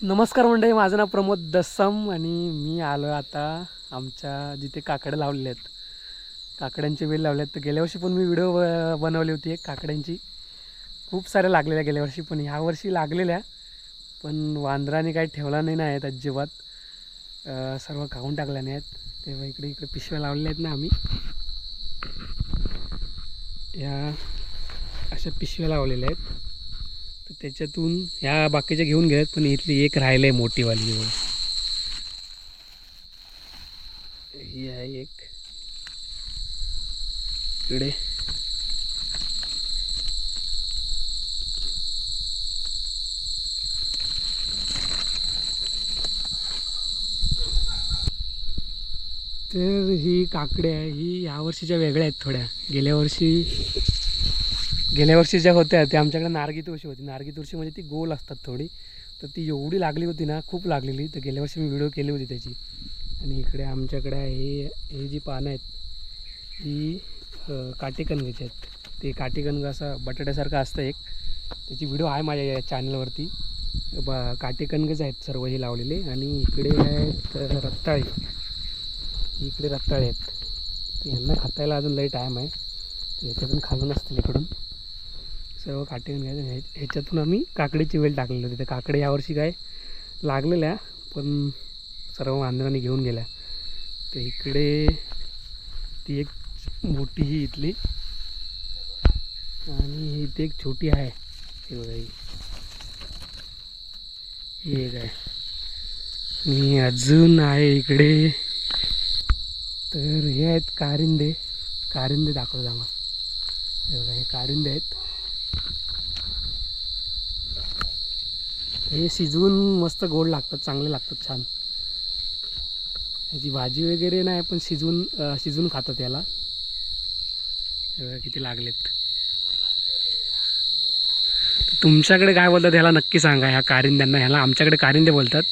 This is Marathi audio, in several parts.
नमस्कार मंडळी, माझं नाव प्रमोद दस्सम आणि मी आलो आता आमच्या जिथे काकडं लावलेले आहेत. काकड्यांचे वेल लावले आहेत. तर गेल्या वर्षी पण मी व्हिडिओ बनवली होती एक काकड्यांची. खूप साऱ्या लागलेल्या गेल्या वर्षी, पण ह्या वर्षी लागलेल्या पण वांदराने काही ठेवला नाही आहेत अजिबात. सर्व खाऊन टाकल्या नाही आहेत. तेव्हा इकडे इकडे पिशव्या लावलेल्या आहेत ना आम्ही, या अशा पिशव्या लावलेल्या आहेत. तर त्याच्यातून ह्या बाकीच्या घेऊन गेल्यात, पण इथली एक राहिलं आहे मोठीवाली. ही आहे एक इकडे. तर ही काकड्या ही ह्या वर्षीच्या वेगळ्या आहेत थोड्या. गेल्या वर्षी ज्या होत्या त्या आमच्याकडे नारगी तुळशी होती. नारगी तुळशी म्हणजे ती गोल असतात थोडी, तर ती एवढी लागली होती ना, खूप लागलेली. तर गेल्या वर्षी मी व्हिडिओ केली होती त्याची. आणि इकडे आमच्याकडे हे जी पानं आहेत ही काटेकणघ्याची आहेत. ते काटेकणघ असा बटाट्यासारखं असतं एक, त्याची व्हिडिओ आहे माझ्या या चॅनलवरती. काटेकणघच आहेत सर्व हे लावलेले. आणि इकडे आहेत रताळे. इकडे रताळे आहेत. यांना खातायला अजून लई टाईम आहे. याच्यातून खाल्लं नसतील इकडून सर्व काटेकण घ्यायचं. ह्याच्यातून आम्ही काकडीची वेल टाकलेली होती. तर काकडे यावर्षी काय लागलेल्या, पण सर्व वांदराने घेऊन गेल्या. तर इकडे ती एक मोठी ही इथली, आणि इथे एक छोटी आहे. हे बघा, ही एक आहे. आणि अजून आहे इकडे. तर हे आहेत कारिंदे. कारिंदे दाखवतो आम्हाला. हे बघा, हे कारिंदे आहेत. हे शिजवून मस्त गोड लागतात, चांगले लागतात, छान. ह्याची भाजी वगैरे नाही, पण शिजवून खातात याला. हे बघा किती लागलेत. तुमच्याकडे काय बोलतात ह्याला नक्की सांगा, ह्या कारिंद्यांना. ह्याला आमच्याकडे कारिंदे बोलतात.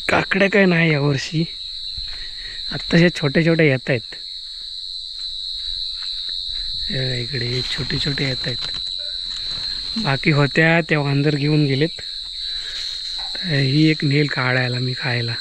काकड्या काय नाही यावर्षी, आत्ताशा छोटे छोटे येत आहेत. इकडे छोटे छोटे येत आहेत. बाकी होत्या त्या वांदर घेऊन गेलेत. तर ही एक नेल काढायला मी खायला.